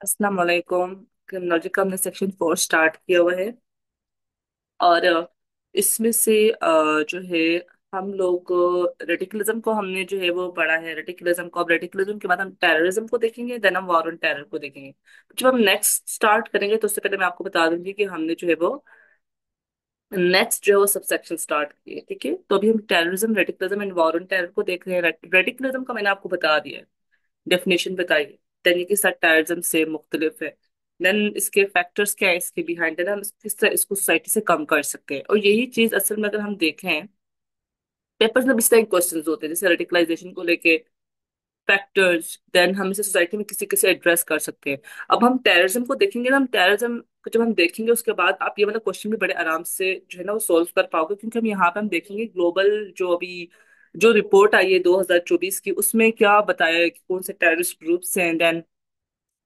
अस्सलाम वालेकुम। क्रिमिनोलॉजी का हमने सेक्शन 4 स्टार्ट किया हुआ है। और इसमें से जो है हम लोग रेडिकलिज्म को हमने जो है वो पढ़ा है। रेडिकलिज्म को, अब रेडिकलिज्म के बाद हम टेररिज्म को देखेंगे, देन हम वॉर ऑन टेरर को देखेंगे। जब हम नेक्स्ट स्टार्ट करेंगे तो उससे पहले मैं आपको बता दूंगी कि हमने जो है वो नेक्स्ट जो है वो सबसेक्शन स्टार्ट किए। ठीक है, तो अभी हम terrorism, radicalism and war on terror को देख रहे हैं। रेडिकलिज्म का मैंने आपको बता दिया है, डेफिनेशन बताइए। देन ये किस टेररिज्म से मुख्तलिफ है, देन इसके फैक्टर्स क्या है, इसके बिहाइंड, देन हम किस तरह इसको सोसाइटी से कम कर सकते हैं। और यही चीज असल में अगर हम देखें, पेपर्स में भी इस तरह के क्वेश्चन होते हैं जैसे रेडिकलाइजेशन को लेके फैक्टर्स, देन हम इसे सोसाइटी में किसी किसी एड्रेस कर सकते हैं। अब हम टेररिज्म को देखेंगे ना, हम टेररिज्म को जब हम देखेंगे उसके बाद आप ये वाला क्वेश्चन भी बड़े आराम से जो है ना वो सॉल्व कर पाओगे, क्योंकि हम यहाँ पे हम देखेंगे ग्लोबल जो अभी जो रिपोर्ट आई है 2024 की, उसमें क्या बताया है कि कौन से टेररिस्ट ग्रुप्स हैं, देन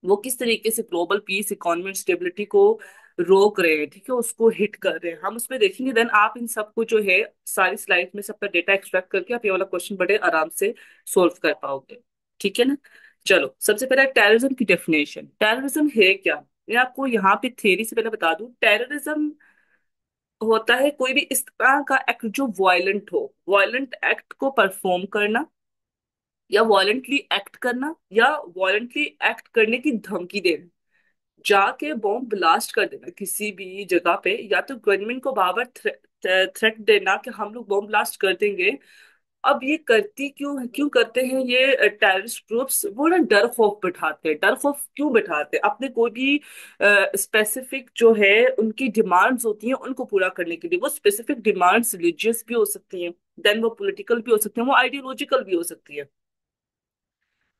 वो किस तरीके से ग्लोबल पीस, इकोनॉमी और स्टेबिलिटी को रोक रहे हैं। ठीक है, उसको हिट कर रहे हैं, हम उसमें देखेंगे। देन आप इन सबको जो है सारी स्लाइड में सबका डेटा एक्सट्रैक्ट करके आप ये वाला क्वेश्चन बड़े आराम से सोल्व कर पाओगे। ठीक है ना। चलो, सबसे पहले टेररिज्म की डेफिनेशन। टेररिज्म है क्या, मैं आपको यहाँ पे थ्योरी से पहले बता दूं। टेररिज्म होता है कोई भी इस तरह का एक्ट जो वायलेंट हो, वायलेंट एक्ट को परफॉर्म करना, या वायलेंटली एक्ट करना, या वायलेंटली एक्ट करने की धमकी देना, जाके बॉम्ब ब्लास्ट कर देना किसी भी जगह पे, या तो गवर्नमेंट को बार बार थ्रेट देना कि हम लोग बॉम्ब ब्लास्ट कर देंगे। अब ये करती क्यों क्यों करते हैं ये टेररिस्ट ग्रुप्स, वो ना डर खौफ बिठाते हैं। डर खौफ क्यों बिठाते हैं? अपने कोई भी स्पेसिफिक जो है उनकी डिमांड्स होती हैं उनको पूरा करने के लिए। वो स्पेसिफिक डिमांड्स रिलीजियस भी हो सकती हैं, देन वो पॉलिटिकल भी हो सकती हैं, वो आइडियोलॉजिकल भी हो सकती है।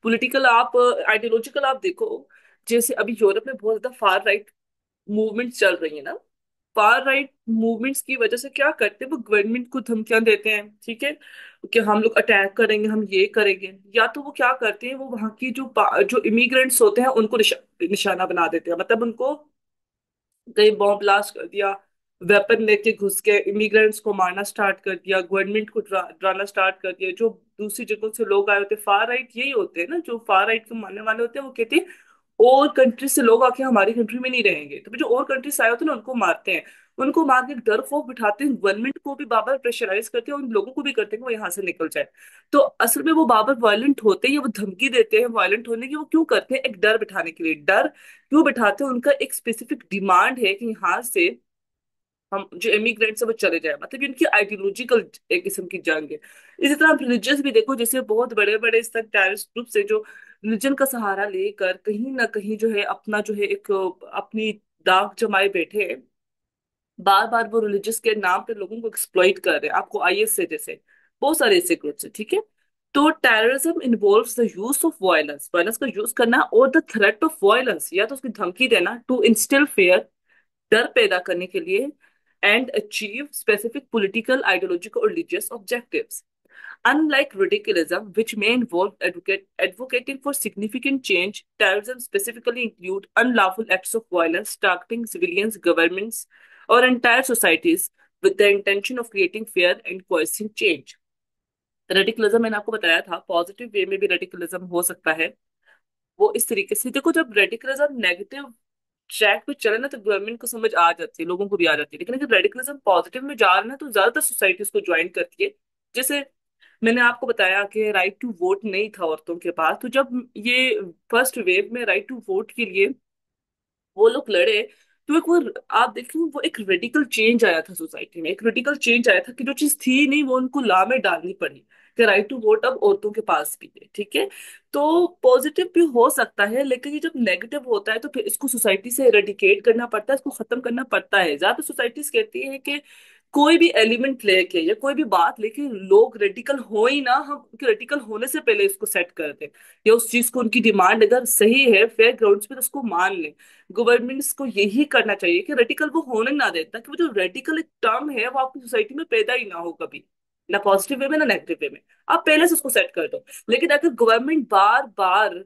पॉलिटिकल आप, आइडियोलॉजिकल आप देखो, जैसे अभी यूरोप में बहुत ज्यादा फार राइट मूवमेंट्स चल रही है ना। फार राइट मूवमेंट्स की वजह से क्या करते हैं, वो गवर्नमेंट को धमकियां देते हैं। ठीक है, कि हम लोग अटैक करेंगे, हम ये करेंगे। या तो वो क्या करते हैं, वो वहां की जो इमिग्रेंट्स होते हैं उनको निशाना बना देते हैं। मतलब उनको कहीं बॉम्ब ब्लास्ट कर दिया, वेपन लेके घुस के इमिग्रेंट्स को मारना स्टार्ट कर दिया, गवर्नमेंट को डराना स्टार्ट कर दिया। जो दूसरी जगहों से लोग आए होते हैं, फार राइट यही होते हैं ना, जो फार राइट को मानने वाले होते हैं, वो कहते हैं और कंट्री से लोग आके हमारी कंट्री में नहीं रहेंगे, तो फिर जो और कंट्री से आए होते हैं ना उनको मारते हैं। उनको मार के डर खौफ बिठाते हैं, गवर्नमेंट को भी बार बार प्रेशराइज करते हैं, उन लोगों को भी करते हैं कि वो यहाँ से निकल जाए। तो असल में वो बार बार वायलेंट होते हैं, या वो धमकी देते हैं वायलेंट होने की। वो क्यों करते हैं? एक डर बिठाने के लिए। डर क्यों बिठाते हैं? उनका एक स्पेसिफिक डिमांड है कि यहाँ से हम जो इमिग्रेंट्स है वो चले जाए। मतलब ये उनकी आइडियोलॉजिकल एक किस्म की जंग है। इसी तरह आप रिलीजियस भी देखो, जैसे बहुत बड़े बड़े इस तरह टेररिस्ट ग्रुप है जो रिलीजन का सहारा लेकर कहीं ना कहीं जो है अपना जो है एक अपनी दाग जमाए बैठे हैं। बार बार वो रिलीजियस के नाम पे लोगों को एक्सप्लॉइट कर रहे हैं। आपको आईएस से जैसे बहुत सारे ऐसे ग्रुप्स है। ठीक है, तो terrorism involves the use of violence, violence का यूज करना, और द थ्रेट ऑफ वायलेंस, या तो उसकी धमकी देना, टू इंस्टिल फेयर, डर पैदा करने के लिए, and achieve specific political, ideological और religious objectives. Unlike radicalism, which may involve advocating for significant change, terrorism specifically include unlawful acts of violence targeting civilians, governments, or entire societies with the intention of creating fear and coercing change. Radicalism मैंने आपको बताया था, positive way में भी radicalism हो सकता है। वो इस तरीके से देखो, जब रेडिकलिज्म नेगेटिव ट्रैक पे चले ना तो गवर्नमेंट को समझ आ जाती है, लोगों को भी आ जाती है। लेकिन अगर रेडिकलिज्म पॉजिटिव में जा रहा है ना तो ज्यादातर सोसाइटी उसको ज्वाइन करती है। जैसे मैंने आपको बताया कि राइट टू वोट नहीं था औरतों के पास, तो जब ये फर्स्ट वेव में राइट टू वोट के लिए वो लोग लड़े, तो एक वो आप देखिए वो एक रेडिकल चेंज आया था सोसाइटी में। एक रेडिकल चेंज आया था कि जो चीज थी नहीं वो उनको ला में डालनी पड़ी, कि राइट टू वोट अब औरतों के पास भी है। ठीक है, तो पॉजिटिव भी हो सकता है, लेकिन ये जब नेगेटिव होता है तो फिर इसको सोसाइटी से एरेडिकेट करना पड़ता है, इसको खत्म करना पड़ता है। ज्यादातर सोसाइटीज कहती है कि कोई भी एलिमेंट लेके या कोई भी बात लेके लोग रेडिकल हो ही ना, हम रेडिकल होने से पहले इसको सेट कर दें, या उस चीज को उनकी डिमांड अगर सही है फेयर ग्राउंड्स पे तो उसको मान लें। गवर्नमेंट्स को यही करना चाहिए कि रेडिकल वो होने ना देता, कि वो जो रेडिकल एक टर्म है वो आपकी सोसाइटी में पैदा ही ना हो कभी, ना पॉजिटिव वे में ना नेगेटिव वे में। आप पहले से उसको सेट कर दो। लेकिन अगर गवर्नमेंट बार बार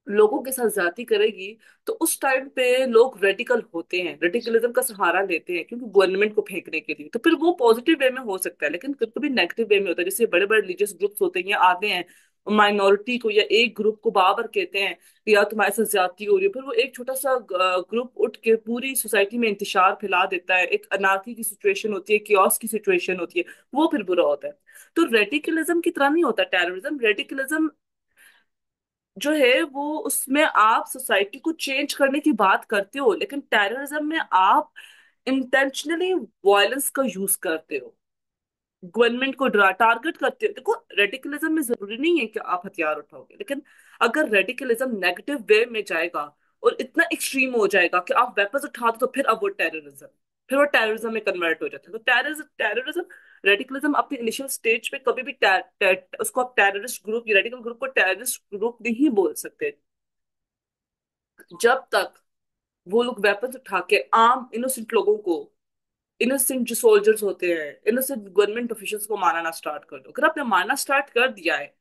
लोगों के साथ ज्यादती करेगी तो उस टाइम पे लोग रेडिकल होते हैं, रेडिकलिज्म का सहारा लेते हैं, क्योंकि गवर्नमेंट को फेंकने के लिए। तो फिर वो पॉजिटिव वे में हो सकता है, लेकिन कभी कभी नेगेटिव वे में होता है। जैसे बड़े बड़े रिलीजियस ग्रुप्स होते हैं, ये आते हैं माइनॉरिटी को या एक ग्रुप को बाबर कहते हैं कि यार तुम्हारे साथ ज्यादती हो रही है, फिर वो एक छोटा सा ग्रुप उठ के पूरी सोसाइटी में इंतशार फैला देता है, एक अनार्की की सिचुएशन होती है, कियोस की सिचुएशन होती है, वो फिर बुरा होता है। तो रेडिकलिज्म की तरह नहीं होता टेररिज्म। रेडिकलिज्म जो है वो उसमें आप सोसाइटी को चेंज करने की बात करते हो, लेकिन टेररिज्म में आप इंटेंशनली वायलेंस का यूज करते हो, गवर्नमेंट को टारगेट करते हो। देखो रेडिकलिज्म में जरूरी नहीं है कि आप हथियार उठाओगे, लेकिन अगर रेडिकलिज्म नेगेटिव वे में जाएगा और इतना एक्सट्रीम हो जाएगा कि आप वेपन्स उठा दो, तो फिर अब वो टेररिज्म, फिर वो टेररिज्म में कन्वर्ट हो जाता है। तो टेररिज्म रेडिकलिज्म अपनी इनिशियल स्टेज पे कभी भी उसको आप टेररिस्ट ग्रुप, रेडिकल ग्रुप को टेररिस्ट ग्रुप नहीं बोल सकते जब तक वो लोग वेपन्स उठा के आम इनोसेंट लोगों को, इनोसेंट जो सोल्जर्स होते हैं, इनोसेंट गवर्नमेंट ऑफिशियल्स को मारना स्टार्ट कर दो। अगर आपने मारना स्टार्ट कर दिया है,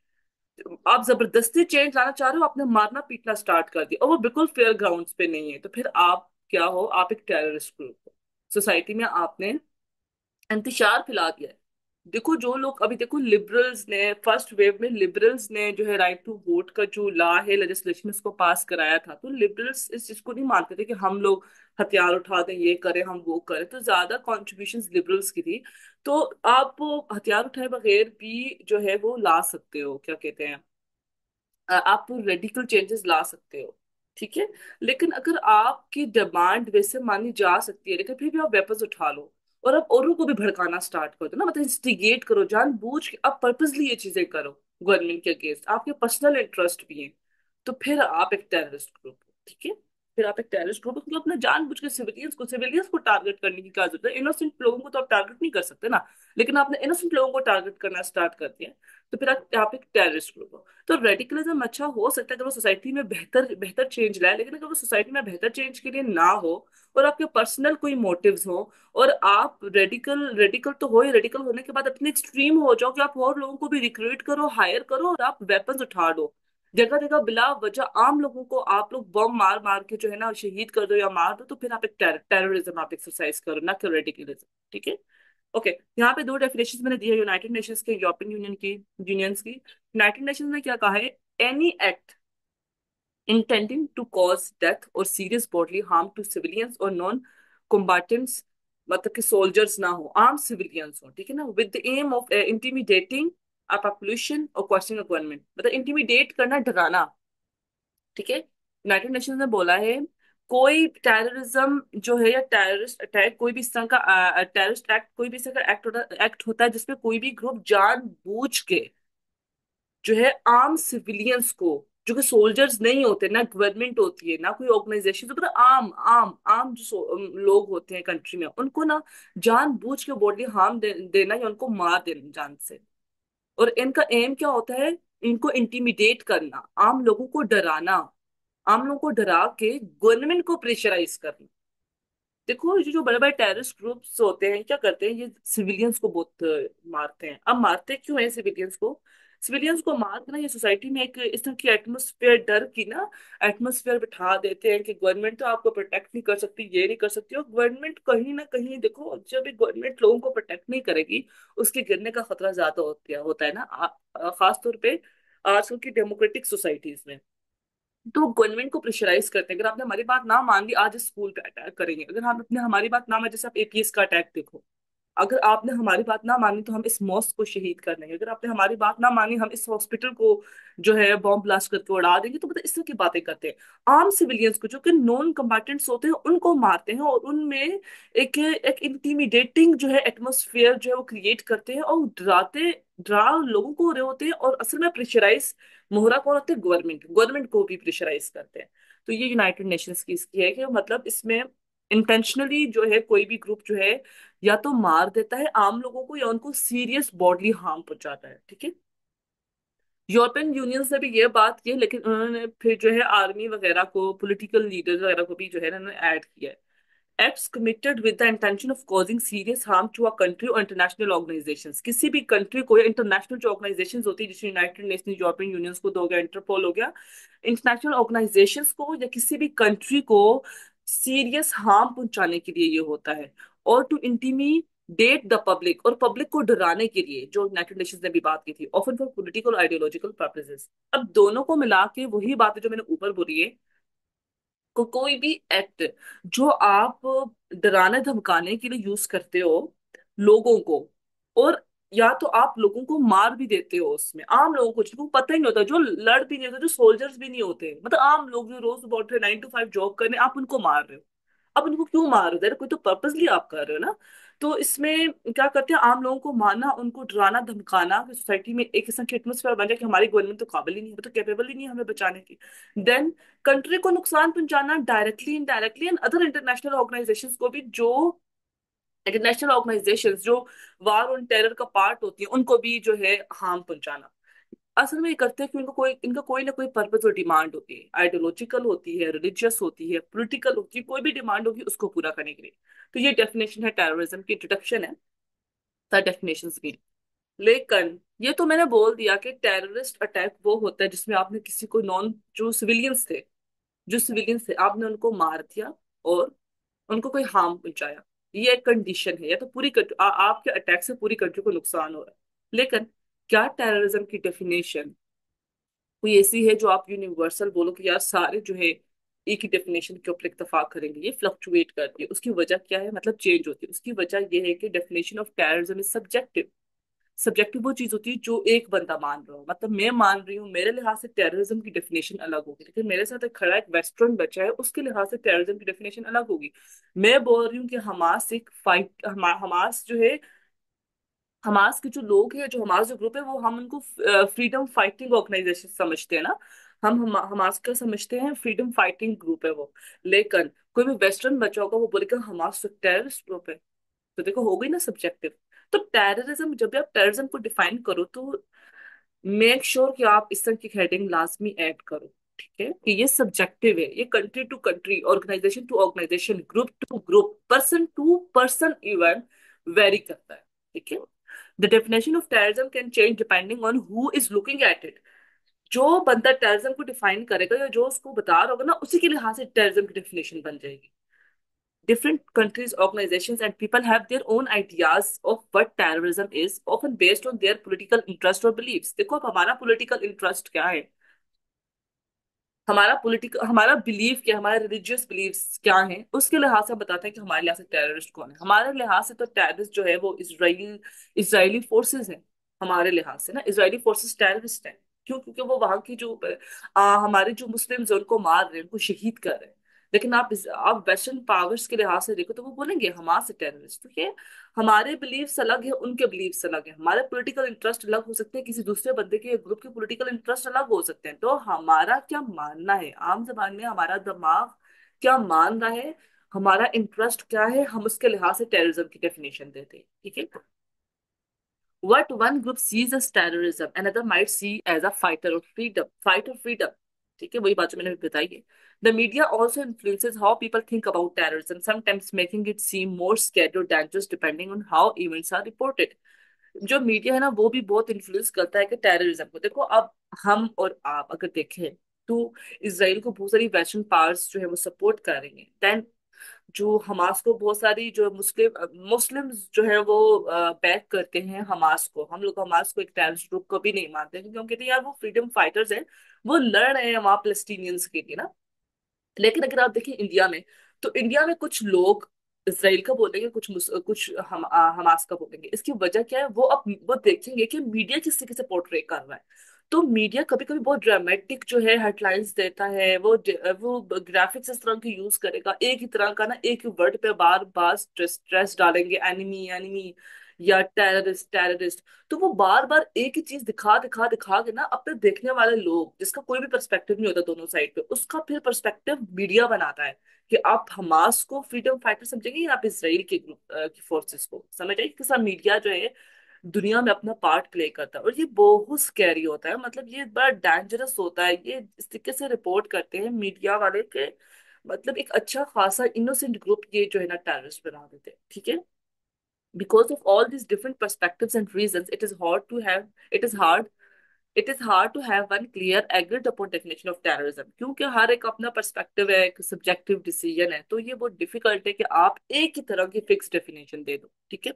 आप जबरदस्ती चेंज लाना चाह रहे हो, आपने मारना पीटना स्टार्ट कर दिया और वो बिल्कुल फेयर ग्राउंड्स पे नहीं है, तो फिर आप क्या हो, आप एक टेररिस्ट ग्रुप हो। सोसाइटी में आपने इंतशार फैला दिया है। देखो जो लोग अभी, देखो लिबरल्स ने, फर्स्ट वेव में लिबरल्स ने जो है राइट टू वोट का जो लॉ है, लेजिस्लेशन उसको पास कराया था, तो लिबरल्स इस चीज को नहीं मानते थे कि हम लोग हथियार उठा दें, ये करें, हम वो करें, तो ज्यादा कॉन्ट्रीब्यूशन लिबरल्स की थी। तो आप हथियार उठाए बगैर भी जो है वो ला सकते हो, क्या कहते हैं, आप रेडिकल चेंजेस ला सकते हो, ठीक है। लेकिन अगर आपकी डिमांड वैसे मानी जा सकती है, लेकिन फिर भी आप वेपन्स उठा लो और आप औरों को भी भड़काना स्टार्ट कर दो ना, मतलब इंस्टिगेट करो, जानबूझ के आप पर्पसली ये चीजें करो गवर्नमेंट के अगेंस्ट, आपके पर्सनल इंटरेस्ट भी हैं, तो फिर आप एक टेररिस्ट ग्रुप हो, ठीक है। फिर आप एक टेररिस्ट ग्रुप हो, क्योंकि अपना जानबूझ के सिविलियंस को टारगेट करने की क्या जरूरत है। इनोसेंट लोगों को तो आप टारगेट नहीं कर सकते ना, लेकिन आपने इनोसेंट लोगों को टारगेट करना स्टार्ट कर दिया, तो फिर आप एक टेररिस्ट ग्रुप हो। तो रेडिकलिज्म अच्छा हो सकता है अगर वो सोसाइटी में बेहतर बेहतर चेंज लाए, लेकिन अगर वो सोसाइटी में बेहतर चेंज के लिए ना हो और आपके पर्सनल कोई मोटिव्स हो, और आप रेडिकल रेडिकल तो हो ही, रेडिकल होने के बाद इतने एक्सट्रीम हो जाओ कि आप और लोगों को भी रिक्रूट करो, हायर करो और आप वेपन्स उठा दो, जगह जगह बिला वजह आम लोगों को आप लोग बम मार मार के जो है ना शहीद कर दो या मार दो, तो फिर आप एक टेररिज्म आप एक्सरसाइज करो, ना कि रेडिकलिज्म, ठीक है। ओके, यहाँ पे दो डेफिनेशन मैंने दी है यूनाइटेड नेशंस के, यूरोपियन यूनियन की, यूनियंस की। यूनाइटेड नेशंस ने क्या कहा है, any act intending to cause death or serious bodily harm to civilians or non combatants, मतलब कि सोल्जर्स ना हो, आर्म सिविलियंस हो, ठीक है ना, with the aim of intimidating a population और क्वेश्चनिंग अ गवर्नमेंट, मतलब इंटिमिडेट करना, डराना, ठीक है। यूनाइटेड नेशंस ने बोला है कोई टेररिज्म जो है या टेररिस्ट अटैक, कोई भी इस तरह का टेररिस्ट एक्ट, कोई भी इस तरह का एक्ट होता है जिसमें कोई भी ग्रुप जानबूझ के जो है आम सिविलियंस को, जो कि सोल्जर्स नहीं होते, ना गवर्नमेंट होती है, ना कोई ऑर्गेनाइजेशन, तो मतलब आम आम आम जो लोग होते हैं कंट्री में, उनको ना जानबूझ के बॉडी हार्म देना या उनको मार देना जान से। और इनका एम क्या होता है, इनको इंटिमिडेट करना, आम लोगों को डराना, आम लोगों को डरा के गवर्नमेंट को प्रेशराइज करना। देखो ये जो बड़े बड़े टेररिस्ट ग्रुप्स होते हैं क्या करते हैं, ये सिविलियंस को बहुत मारते हैं। अब मारते क्यों हैं सिविलियंस को, सिविलियंस को मार के ना ये सोसाइटी में एक इस तरह की एटमोसफेयर, डर की ना एटमोसफेयर बिठा देते हैं कि गवर्नमेंट तो आपको प्रोटेक्ट नहीं कर सकती, ये नहीं कर सकती। और गवर्नमेंट कहीं ना कहीं, देखो जब एक गवर्नमेंट लोगों को प्रोटेक्ट नहीं करेगी, उसके गिरने का खतरा ज्यादा होता है ना, खास तौर पे आजकल की डेमोक्रेटिक सोसाइटीज में। तो गवर्नमेंट को प्रेशराइज करते हैं, अगर आपने हमारी बात ना मान ली, आज इस स्कूल पे अटैक करेंगे, अगर हम अपने हमारी बात ना माने, जैसे आप एपीएस का अटैक देखो, अगर आपने हमारी बात ना मानी तो हम इस मॉस्क को शहीद कर देंगे, अगर आपने हमारी बात ना मानी हम इस हॉस्पिटल को जो है बॉम्ब ब्लास्ट करके उड़ा देंगे। तो मतलब इस तरह की बातें करते हैं, आर्म सिविलियंस को जो कि नॉन कम्बाटेंट्स होते हैं उनको मारते हैं, और उनमें एक एक इंटिमिडेटिंग जो है एटमोसफियर जो है वो क्रिएट करते हैं, और डरा लोगों को रहे होते हैं, और असल में प्रेशराइज मोहरा कौन होते हैं, गवर्नमेंट को भी प्रेशराइज करते हैं। तो ये यूनाइटेड नेशंस की इसकी है कि मतलब इसमें इंटेंशनली जो है कोई भी ग्रुप जो है या तो मार देता है आम लोगों को, या उनको सीरियस बॉडली हार्म पहुंचाता है, ठीक है। यूरोपियन यूनियन ने भी ये बात की है, लेकिन उन्होंने फिर जो है आर्मी वगैरह को, पॉलिटिकल लीडर्स वगैरह को भी जो है ना उन्होंने ऐड किया है, acts committed with the intention of causing serious harm to a country और इंटरनेशनल ऑर्गेनाइजेशंस, किसी भी कंट्री को, या इंटरनेशनल जो ऑर्गेनाइजेशंस होती है, जैसे यूनाइटेड नेशन, यूरोपियन यूनियंस को तो हो गया, इंटरपोल हो गया, इंटरनेशनल ऑर्गेनाइजेशंस को या किसी भी कंट्री को सीरियस हार्म पहुंचाने के लिए ये होता है। और टू डेट द पब्लिक, और पब्लिक को डराने के लिए, जो यूनाइटेड नेशंस ने भी बात की थी, often for political ideological purposes. अब दोनों को मिला के वही बात है जो मैंने ऊपर बोली है, कोई भी एक्ट जो आप डराने धमकाने के लिए यूज करते हो लोगों को, और या तो आप लोगों को मार भी देते हो उसमें, आम लोगों को जिनको पता ही नहीं होता, जो लड़ भी नहीं होते, जो सोल्जर्स भी नहीं होते, मतलब आम लोग जो रोज सुबह उठ रहे 9 to 5 जॉब करने, आप उनको मार रहे हो। अब उनको क्यों मार रहे हो? कोई तो पर्पसली आप कर रहे हो ना। तो इसमें क्या करते हैं, आम लोगों को मारना, उनको डराना धमकाना कि सोसाइटी में एक किस्म की एटमोसफेयर बन जाए कि हमारी गवर्नमेंट तो काबिल ही नहीं है, वो तो कैपेबल ही नहीं है हमें बचाने की। देन कंट्री को नुकसान पहुंचाना directly indirectly, and other international organisations को भी, जो इंटरनेशनल ऑर्गेनाइजेशंस जो वार ऑन टेरर का पार्ट होती है, उनको भी जो है हार्म पहुंचाना। असल में ये करते हैं कि इनका कोई ना कोई पर्पस और डिमांड होती है, आइडियोलॉजिकल होती है, रिलीजियस होती है, पॉलिटिकल होती है, कोई भी डिमांड होगी उसको पूरा करने के लिए। तो ये डेफिनेशन है टेररिज्म की, इंट्रोडक्शन है डेफिनेशंस की। लेकिन ये तो मैंने बोल दिया कि टेररिस्ट अटैक वो होता है जिसमें आपने किसी को नॉन, जो सिविलियंस थे आपने उनको मार दिया और उनको कोई हार्म पहुंचाया। ये एक कंडीशन है, या तो पूरी आपके अटैक से पूरी कंट्री को नुकसान हो रहा है। लेकिन क्या टेररिज्म की डेफिनेशन कोई ऐसी है जो आप यूनिवर्सल बोलो कि यार सारे जो है एक ही डेफिनेशन के ऊपर इत्तेफाक करेंगे? ये फ्लक्चुएट करती है। उसकी वजह क्या है, मतलब चेंज होती है। उसकी वजह ये है कि definition of terrorism is subjective. Subjective वो चीज होती है जो एक बंदा मान रहा हो, मतलब मैं मान रही हूँ, मेरे लिहाज से टेररिज्म की डेफिनेशन अलग होगी, लेकिन मेरे साथ एक खड़ा एक वेस्टर्न बच्चा है, उसके लिहाज से टेररिज्म की डेफिनेशन अलग होगी। मैं बोल रही हूँ कि हमास एक फाइट, हमास जो है, हमास के जो लोग हैं, जो हमास जो ग्रुप है, वो हम उनको फ्रीडम फाइटिंग ऑर्गेनाइजेशन समझते हैं ना। हमास का समझते हैं फ्रीडम फाइटिंग ग्रुप है वो। लेकिन कोई भी वेस्टर्न बच्चा होगा वो बोलेगा हमास तो टेररिस्ट ग्रुप है। तो देखो हो गई ना सब्जेक्टिव। तो टेररिज्म, जब भी आप टेररिज्म को डिफाइन करो तो मेक श्योर कि आप इस तरह की हेडिंग लाजमी ऐड करो, ठीक है, कि ये सब्जेक्टिव है, ये country to country, organization to organization, group to group, person to person even vary करता है, ठीक है। The definition of terrorism can change depending on who is looking at it. जो बंदा टेररिज्म को डिफाइन करेगा या जो उसको बता रहा होगा ना, उसी के लिहाज से टेररिज्म की डेफिनेशन बन जाएगी। Different countries, organizations, and people have their own ideas of what terrorism is, often based on their political interest or beliefs. देखो अब हमारा political interest क्या है, हमारा बिलीफ क्या, हमारे रिलीजियस बिलीफ्स क्या हैं, उसके लिहाज से हम बताते हैं कि हमारे लिहाज से टेररिस्ट कौन है। हमारे लिहाज से तो टेररिस्ट जो है वो इजराइली फोर्सेस हैं। हमारे लिहाज से ना इजरायली फोर्सेस टेररिस्ट हैं। क्यों? क्योंकि वो वहां की जो हमारे जो मुस्लिम्स हैं उनको मार रहे हैं, उनको शहीद कर रहे हैं। लेकिन आप वेस्टर्न पावर्स के लिहाज से देखो तो वो बोलेंगे हमास से टेररिस्ट। तो ये हमारे बिलीव्स अलग है, उनके बिलीव्स अलग है, हमारे पॉलिटिकल इंटरेस्ट अलग हो सकते हैं, किसी दूसरे बंदे के ग्रुप के पॉलिटिकल इंटरेस्ट अलग हो सकते हैं। तो हमारा क्या मानना है, आम जबान में हमारा दिमाग क्या मान रहा है, हमारा इंटरेस्ट क्या है, हम उसके लिहाज से टेररिज्म की डेफिनेशन देते हैं, ठीक है। What one group sees as terrorism, another might see as a fight or freedom. ठीक है, वही बात जो मैंने अभी बताई है। The media also influences how people think about terrorism, sometimes making it seem more scary or dangerous depending on how events are reported. जो मीडिया है ना वो भी बहुत इन्फ्लुएंस करता है कि टेररिज्म को। देखो अब हम और आप अगर देखें तो इसराइल को बहुत सारी वेस्टर्न पावर्स जो है वो सपोर्ट कर रही हैं। देन जो हमास को बहुत सारी जो मुस्लिम्स जो है वो बैक करते हैं हमास को। हम लोग हमास को एक टेररिस्ट ग्रुप को भी नहीं मानते, क्योंकि हम कहते हैं यार वो फ्रीडम फाइटर्स हैं, वो लड़ रहे हैं वहां फिलिस्तीनियंस के लिए ना। लेकिन अगर आप देखिए इंडिया में, तो इंडिया में कुछ लोग इसराइल का बोलेंगे, कुछ हमास का बोलेंगे। इसकी वजह क्या है, वो देखेंगे कि मीडिया किस तरीके से पोर्ट्रे कर रहा है। तो मीडिया कभी कभी बहुत ड्रामेटिक जो है हेडलाइंस देता है, वो ग्राफिक्स इस तरह के यूज करेगा, एक ही तरह का ना, एक ही वर्ड पे बार बार स्ट्रेस डालेंगे, एनिमी एनिमी या टेररिस्ट टेररिस्ट। तो वो बार बार एक ही चीज दिखा दिखा दिखा के ना अपने देखने वाले लोग, जिसका कोई भी पर्सपेक्टिव नहीं होता दोनों साइड पे, उसका फिर पर्सपेक्टिव मीडिया बनाता है कि आप हमास को फ्रीडम फाइटर समझेंगे या आप इसराइल के ग्रुप की फोर्सेस को समझ आइए। किसा मीडिया जो है दुनिया में अपना पार्ट प्ले करता है, और ये बहुत स्कैरी होता है, मतलब ये बड़ा डेंजरस होता है। ये इस तरीके से रिपोर्ट करते हैं मीडिया वाले के, मतलब एक अच्छा खासा इनोसेंट ग्रुप ये जो है ना टेररिस्ट बना देते हैं, ठीक है। Because of all these different perspectives and reasons, it is hard to have one clear agreed upon definition of terrorism, क्योंकि हर एक अपना पर्सपेक्टिव है, एक सब्जेक्टिव डिसीजन है, तो ये बहुत डिफिकल्ट है कि आप एक ही तरह की फिक्स डेफिनेशन दे दो, ठीक है।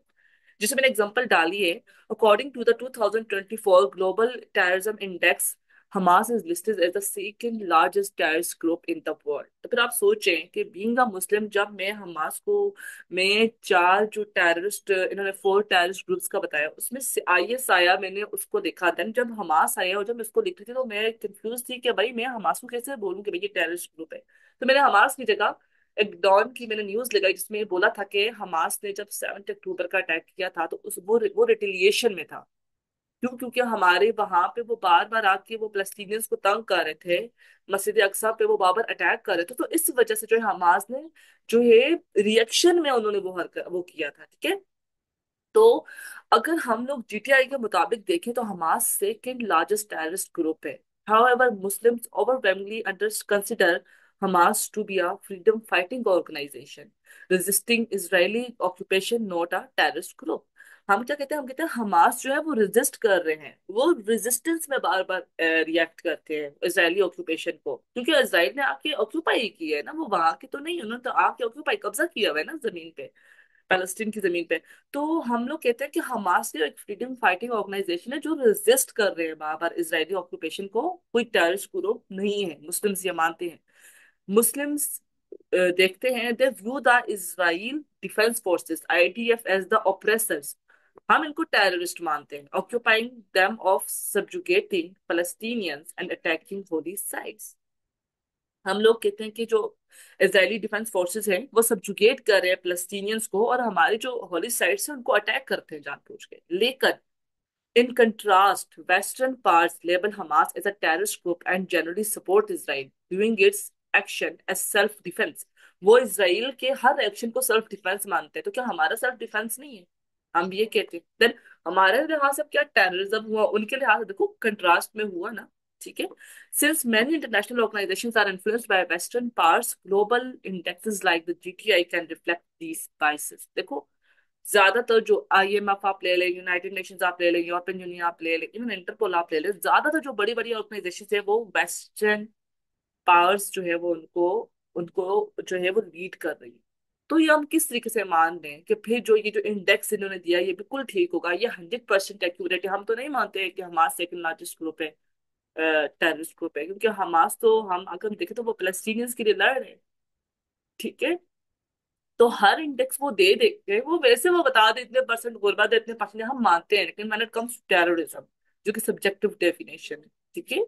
जिसे मैंने एग्जांपल डाली है। According to the 2024 global terrorism index, Hamas is listed as the second largest terrorist group in the world. तो फिर आप सोचें कि बीइंग अ मुस्लिम, जब मैं हमास को, मैं चार जो टेररिस्ट, इन्होंने फोर टेररिस्ट ग्रुप्स का बताया, उसमें से आईएस आया, मैंने उसको देखा। देन जब हमास आया और जब मैं उसको लिख रही थी तो मैं कंफ्यूज थी कि भाई मैं हमास को कैसे बोलूं कि भाई ये टेररिस्ट ग्रुप है। तो मैंने हमास की जगह एक डॉन की मैंने न्यूज लगाई जिसमें ये बोला था कि हमास ने जब 7 अक्टूबर का अटैक किया था तो उस वो रिटेलिएशन में था। क्यों? क्योंकि हमारे वहां पे वो बार बार आके वो फलस्तीनियंस को तंग कर रहे थे, मस्जिद अक्सा पे वो बार बार अटैक कर रहे थे, तो इस वजह से जो है हमास ने जो है रिएक्शन में उन्होंने वो किया था। ठीक है। तो अगर हम लोग जीटीआई के मुताबिक देखें तो Hamas second largest terrorist group है। However, Muslims overwhelmingly consider Hamas to be a freedom fighting organization, resisting Israeli occupation, not a terrorist group. हम क्या कहते हैं? हम कहते हैं हमास जो है वो रेजिस्ट कर रहे हैं, वो रेजिस्टेंस में बार बार रिएक्ट करते हैं इसराइली ऑक्यूपेशन को, क्योंकि इसराइल ने आके ऑक्यूपाई की है ना, वो वहां के तो नहीं, उन्होंने तो आके ऑक्यूपाई कब्जा किया हुआ है ना जमीन पे, पैलेस्टीन की जमीन पे। तो हम लोग कहते हैं कि हमास जो एक फ्रीडम फाइटिंग ऑर्गेनाइजेशन है जो रेजिस्ट कर रहे हैं बार बार इसराइली ऑक्यूपेशन को, कोई टेररिस्ट ग्रुप नहीं है। मुस्लिम्स ये मानते हैं। मुस्लिम्स देखते हैं, they view the Israel Defense Forces IDF as the oppressors. हम इनको टेररिस्ट मानते हैं, occupying them of subjugating Palestinians and attacking holy sites. हम लोग कहते हैं कि जो इजरायली डिफेंस फोर्सेस हैं वो सब्जुगेट कर रहे हैं फलस्तीनियंस को, और हमारी जो हॉली साइट्स हैं उनको अटैक करते हैं जानबूझ के। लेकिन in contrast, Western powers label Hamas as a terrorist group and generally support Israel, viewing its action as self-defense. वो इसराइल के हर एक्शन को सेल्फ डिफेंस मानते हैं। तो क्या हमारा सेल्फ डिफेंस नहीं है? हम ये कहते हैं। देन हमारे लिहाज से क्या टेररिज्म हुआ, उनके लिहाज से देखो कंट्रास्ट में हुआ ना। ठीक है। Since many international organizations are influenced by Western powers, global indexes like the GTI can reflect these biases. देखो, ज्यादातर जो आईएमएफ आप ले लें, यूनाइटेड नेशंस आप ले लें, यूरोपियन यूनियन आप ले लें, इवन इंटरपोल आप ले लें, ज्यादातर जो बड़ी बड़ी ऑर्गेनाइजेशन है वो वेस्टर्न पावर्स जो है वो उनको उनको जो है वो लीड कर रही है। तो ये हम किस तरीके से मान लें कि फिर जो ये जो इंडेक्स इन्होंने दिया ये बिल्कुल ठीक होगा, ये 100% एक्यूरेट है? हम तो नहीं मानते हैं कि हमास सेकंड लार्जेस्ट ग्रुप है, टेररिस्ट ग्रुप है, क्योंकि हमास तो हम अगर देखें तो वो पैलेस्टीनियंस के लिए लड़ रहे हैं। ठीक है। तो हर इंडेक्स वो दे देते हैं, वो वैसे वो बता दे इतने परसेंट गुर्बत है, इतने परसेंट हम मानते हैं, लेकिन when it comes to terrorism जो कि सब्जेक्टिव डेफिनेशन है। ठीक है।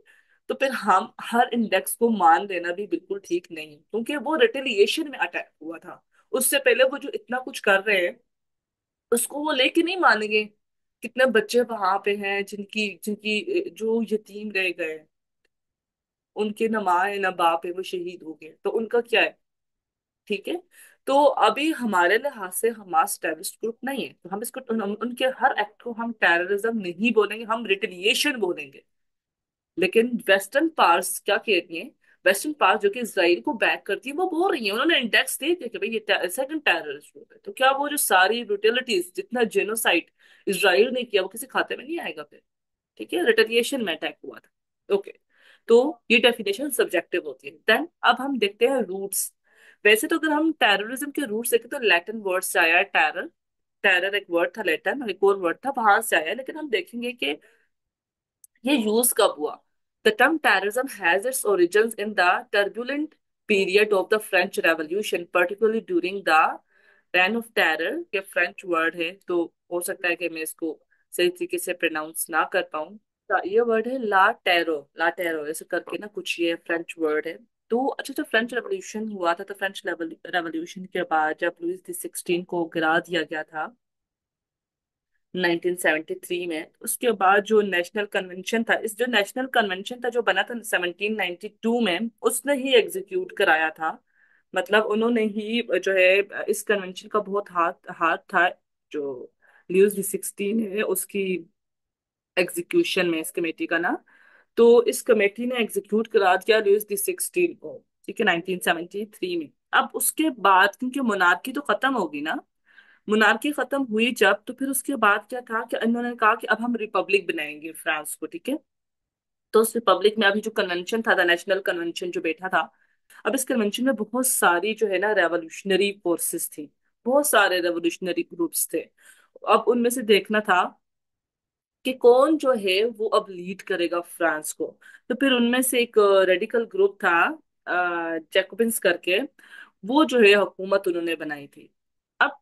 तो फिर हम हर इंडेक्स को मान लेना भी बिल्कुल ठीक नहीं है, क्योंकि वो रिटेलिएशन में अटैक हुआ था। उससे पहले वो जो इतना कुछ कर रहे हैं उसको वो लेके नहीं मानेंगे। कितने बच्चे वहां पे हैं जिनकी जिनकी जो यतीम रह गए, उनके न माँ है न बाप है, वो शहीद हो गए, तो उनका क्या है? ठीक है। तो अभी हमारे लिहाज से हमास टेररिस्ट ग्रुप नहीं है, तो हम इसको उनके हर एक्ट को हम टेररिज्म नहीं बोलेंगे, हम रिटेलिएशन बोलेंगे। लेकिन वेस्टर्न पावर्स क्या कहती हैं? वेस्टर्न पावर्स जो कि इसराइल को बैक करती है वो बोल रही है, उन्होंने इंडेक्स दे दिया कि भाई ये सेकंड टेररिस्ट ग्रुप है। तो क्या वो जो सारी ब्रुटलिटीज, जितना जेनोसाइड इसराइल ने किया, वो किसी खाते में नहीं आएगा फिर? ठीक है। रिटेलिएशन में अटैक हुआ था। ओके। तो ये डेफिनेशन सब्जेक्टिव होती है। देन अब हम देखते हैं रूट्स। वैसे तो अगर हम टेररिज्म के रूट्स देखें तो लैटिन वर्ड से आया है टेरर। टेरर एक वर्ड था लैटिन, और एक और वर्ड था वहां से आया है, लेकिन हम देखेंगे कि ये यूज कब हुआ। The term terrorism has its origins in the turbulent period of the French revolution, particularly during the rain of terror. के फ्रेंच वर्ड है तो हो सकता है कि मैं इसको सही तरीके से प्रोनाउंस ना कर पाऊँ। ये वर्ड है ला टेरो ऐसे करके ना कुछ, ये फ्रेंच वर्ड है। तो अच्छा, तो फ्रेंच रेवोल्यूशन हुआ था, तो फ्रेंच रेवोल्यूशन के बाद जब लुइस द 16 को गिरा दिया गया था 1973 में, उसके बाद जो नेशनल कन्वेंशन था, इस जो नेशनल कन्वेंशन था जो बना था 1792 में, उसने ही एग्जीक्यूट कराया था। मतलब उन्होंने ही जो है इस कन्वेंशन का बहुत हाथ हाथ था, जो लुइस द 16 है उसकी एग्जीक्यूशन में, इस कमेटी का ना। तो इस कमेटी ने एग्जीक्यूट करा दिया लुइस द 16 को। ठीक है, 1973 में। अब उसके बाद क्योंकि मोनार्की तो खत्म होगी ना, मोनार्की खत्म हुई जब, तो फिर उसके बाद क्या था कि इन्होंने कहा कि अब हम रिपब्लिक बनाएंगे फ्रांस को। ठीक है। तो उस रिपब्लिक में अभी जो कन्वेंशन था, नेशनल कन्वेंशन जो बैठा था, अब इस कन्वेंशन में बहुत सारी जो है ना रेवोल्यूशनरी फोर्सेस थी, बहुत सारे रेवोल्यूशनरी ग्रुप्स थे। अब उनमें से देखना था कि कौन जो है वो अब लीड करेगा फ्रांस को। तो फिर उनमें से एक रेडिकल ग्रुप था, जैकोबिन्स करके, वो जो है हुकूमत उन्होंने बनाई थी। अब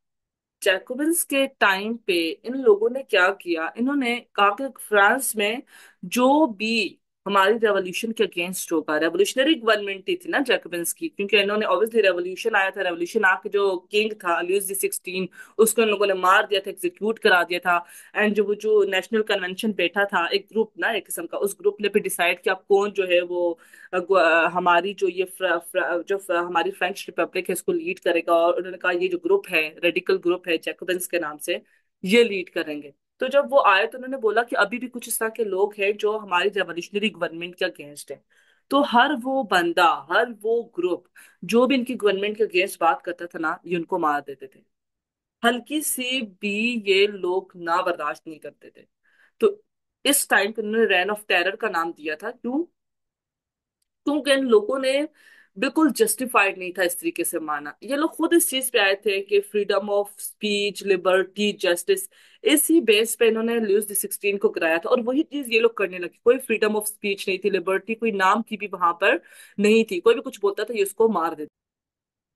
जैकोबिन्स के टाइम पे इन लोगों ने क्या किया, इन्होंने कहा कि फ्रांस में जो भी हमारी रेवोल्यूशन के अगेंस्ट होगा, रेवोल्यूशनरी गवर्नमेंट ही थी ना जैकोबिन्स की, क्योंकि इन्होंने ऑब्वियसली रेवोल्यूशन आया था, रेवोल्यूशन आके जो किंग था लुइस दी 16, उसको इन लोगों ने मार दिया था, एग्जीक्यूट करा दिया था। एंड जो वो जो नेशनल कन्वेंशन बैठा था, एक ग्रुप ना एक किस्म का, उस ग्रुप ने भी डिसाइड किया अब कौन जो है वो हमारी जो ये हमारी फ्रेंच रिपब्लिक है इसको लीड करेगा। और उन्होंने कहा ये जो ग्रुप है, रेडिकल ग्रुप है जैकोबिन्स के नाम से, ये लीड करेंगे। तो जब वो आए तो उन्होंने बोला कि अभी भी कुछ इस तरह के लोग हैं जो हमारी रेवोल्यूशनरी गवर्नमेंट के अगेंस्ट है। तो हर वो बंदा, हर वो ग्रुप जो भी इनकी गवर्नमेंट के अगेंस्ट बात करता था ना, ये उनको मार देते थे। हल्की सी भी ये लोग ना बर्दाश्त नहीं करते थे। तो इस टाइम पे उन्होंने रेन ऑफ टेरर का नाम दिया था। क्यों? क्योंकि इन लोगों ने बिल्कुल जस्टिफाइड नहीं था इस तरीके से माना। ये लोग खुद इस चीज पे आए थे कि freedom of speech, liberty, justice, इसी बेस पे इन्होंने लुइस द 16 को गिराया था। और वही चीज ये लोग करने लगे। कोई फ्रीडम ऑफ स्पीच नहीं थी, लिबर्टी कोई नाम की भी वहां पर नहीं थी। कोई भी कुछ बोलता था ये उसको मार देते।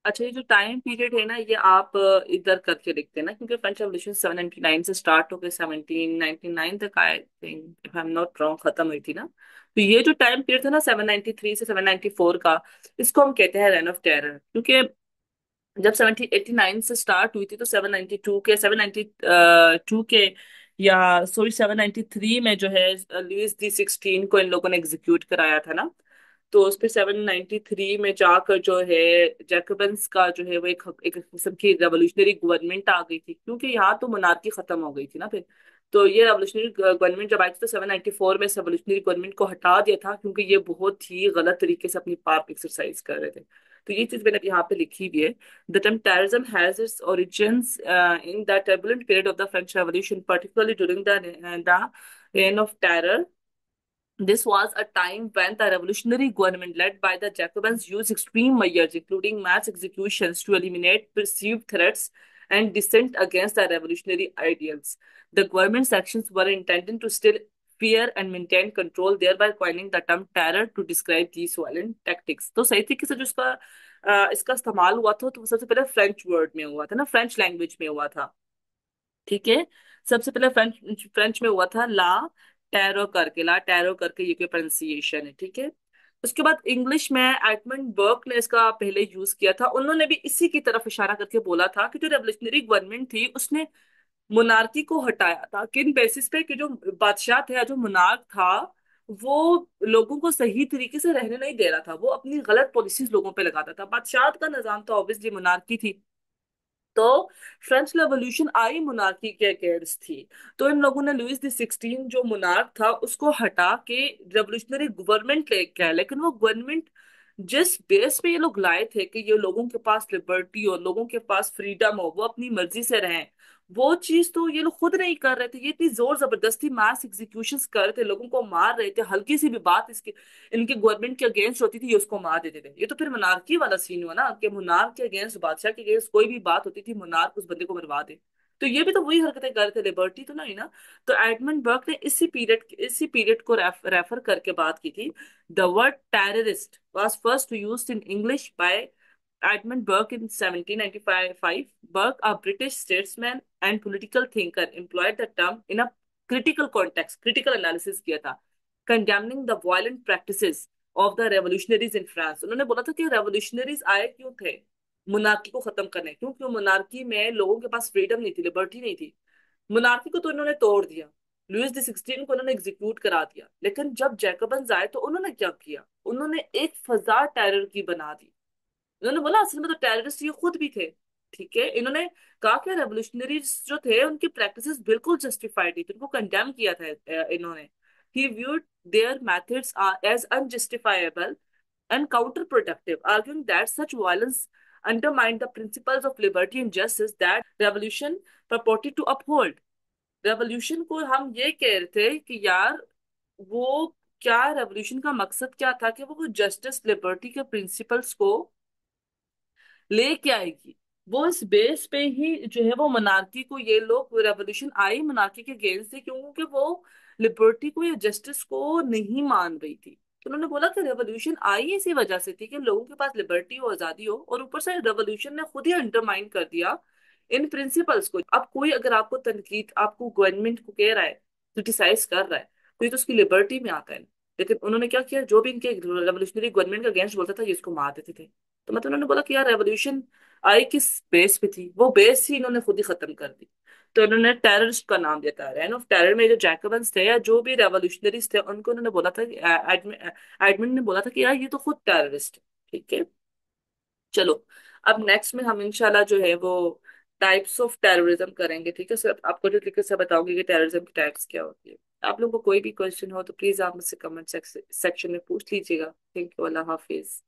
अच्छा, ये जो टाइम पीरियड है ना, ये आप इधर करके लिखते हैं ना, क्योंकि फ्रेंच रेवोल्यूशन 799 से स्टार्ट होकर 1799 तक, I think if I am not wrong, खत्म हुई थी ना। तो ये जो टाइम पीरियड था ना 793 से 794 का, इसको हम कहते हैं रेन ऑफ टेरर। क्योंकि जब 1789 से स्टार्ट हुई थी तो 792 के, या सॉरी 793 में जो है लुइस दी 16 को इन लोगों ने एग्जीक्यूट कराया था ना। तो उस पे 793 में जाकर जो है जैकोबन्स का जो है वो एक किस्म की रेवोल्यूशनरी गवर्नमेंट आ गई थी, क्योंकि यहाँ तो मोनार्की खत्म हो गई थी ना फिर। तो ये रेवोल्यूशनरी गवर्नमेंट जब आई थी तो 794 में रेवोल्यूशनरी गवर्नमेंट को हटा दिया था, क्योंकि ये बहुत ही गलत तरीके से अपनी पावर एक्सरसाइज कर रहे थे। तो ये चीज मैंने यहाँ पे लिखी हुई है। The term terrorism has its origins in the turbulent period of the French Revolution, particularly during the reign of terror. This was a time when the revolutionary government led by the Jacobins used extreme measures, including mass executions, to eliminate perceived threats and dissent against the revolutionary ideals. The government's actions were intended to still fear and maintain control, thereby coining the term terror to describe these violent tactics. तो सही तरीके से जो इसका इस्तेमाल हुआ था तो वो सबसे पहले फ्रेंच वर्ड में हुआ था ना, फ्रेंच लैंग्वेज में हुआ था। ठीक है। सबसे पहले फ्रेंच फ्रेंच में हुआ था ला टैरो करके, ला टैरो करके ये कोई प्रोनाउंसिएशन है। ठीक है। उसके बाद इंग्लिश में एडमंड बर्क ने इसका पहले यूज किया था। उन्होंने भी इसी की तरफ इशारा करके बोला था कि जो रेवोल्यूशनरी गवर्नमेंट थी उसने मोनार्की को हटाया था, किन बेसिस पे कि जो बादशाह थे या जो मोनार्क था वो लोगों को सही तरीके से रहने नहीं दे रहा था, वो अपनी गलत पॉलिसीज लोगों पे लगाता था। बादशाह का निजाम तो ऑब्वियसली मोनार्की थी। तो फ्रेंच रेवोल्यूशन आई मोनार्की के अगेंस्ट थी। तो इन लोगों ने लुइस द 16 जो मोनार्क था उसको हटा के रेवोल्यूशनरी गवर्नमेंट लेके आए। लेकिन वो गवर्नमेंट जिस बेस पे ये लोग लाए थे कि ये लोगों के पास लिबर्टी हो, लोगों के पास फ्रीडम हो, वो अपनी मर्जी से रहें, वो चीज तो ये लोग खुद नहीं कर रहे थे। ये इतनी जोर जबरदस्ती मास एग्जीक्यूशंस कर रहे थे, लोगों को मार रहे थे। हल्की सी भी बात इसके इनके गवर्नमेंट के अगेंस्ट होती थी ये उसको मार देते थे। ये तो फिर मोनार्की वाला सीन हुआ ना, कि मोनार्क के अगेंस्ट, बादशाह के अगेंस्ट कोई भी बात होती थी मोनार्क उस बंदे को मरवा दे। तो ये भी तो वही हरकतें कर रहे थे, लिबर्टी तो नहीं ना। तो एडमंड बर्क ने इसी पीरियड को रेफर करके बात की थी। The word terrorist was first used in English by Edmund Burke in 1795. Burke, a British statesman and political thinker, employed the term in a critical context, critical analysis किया था, condemning the violent practices of the revolutionaries in France. उन्होंने बोला था कि revolutionaries आए क्यों थे, monarchy को खत्म करने। क्योंकि मोनार्की में लोगों के पास फ्रीडम नहीं थी, लिबर्टी नहीं थी। मोनार्की को तो इन्होंने तोड़ दिया, लुइस द 16 को उन्होंने एग्जीक्यूट करा दिया। लेकिन जब जैकबन्स आए तो उन्होंने क्या किया, उन्होंने एक फजा टेरर की बना दी। इन्होंने बोला असल में तो टेररिस्ट ये खुद भी थे। ठीक है। इन्होंने कहा कि रेवोल्यूशनरीज जो थे उनकी प्रैक्टिसेस बिल्कुल जस्टिफाइड थी, उनको कंडेम किया था इन्होंने। He viewed their methods as unjustifiable and counterproductive, arguing that such violence undermined the principles of liberty and justice that revolution purported to uphold. Revolution को हम ये कह रहे थे कि यार वो क्या, रेवोल्यूशन का मकसद क्या था कि वो जस्टिस लिबर्टी के प्रिंसिपल्स को लेके आएगी। वो इस बेस पे ही जो है वो मनारकी को, ये लोग रेवोल्यूशन आई मनारकी के अगेंस्ट थे क्योंकि वो लिबर्टी को या जस्टिस को नहीं मान रही थी। तो उन्होंने बोला कि रेवोल्यूशन आई इसी वजह से थी कि लोगों के पास लिबर्टी हो, आजादी हो, और ऊपर से रेवोल्यूशन ने खुद ही अंडरमाइन कर दिया इन प्रिंसिपल्स को। अब कोई अगर आपको तनकीद, आपको गवर्नमेंट को कह रहा है, क्रिटिसाइज कर रहा है, तो ये तो उसकी लिबर्टी में आता है। लेकिन उन्होंने क्या किया, जो भी इनके रेवोल्यूशनरी गवर्नमेंट का अगेंस्ट बोलता था ये इसको मार देते थे। तो मतलब उन्होंने बोला कि यार रेवोल्यूशन आई किस बेस पे थी, वो बेस ही इन्होंने खुद ही खत्म कर दी। तो इन्होंने टेररिस्ट का नाम दिया था, रेन ऑफ टेरर में जो जैकबन्स थे या जो भी रेवोल्यूशनरीज थे उनको उन्होंने बोला था, एडमिन ने बोला था कि यार ये तो खुद टेररिस्ट है। ठीक है, चलो। अब नेक्स्ट में हम इंशाल्लाह जो है वो टाइप्स ऑफ टेररिज्म करेंगे। ठीक है सर, आपको जो तरीके से बताऊंगी कि टेररिज्म की टाइप्स क्या होती है। आप लोगों को कोई भी क्वेश्चन हो तो प्लीज आप मुझसे कमेंट सेक्शन में पूछ लीजिएगा। Thank you, Allah Hafiz.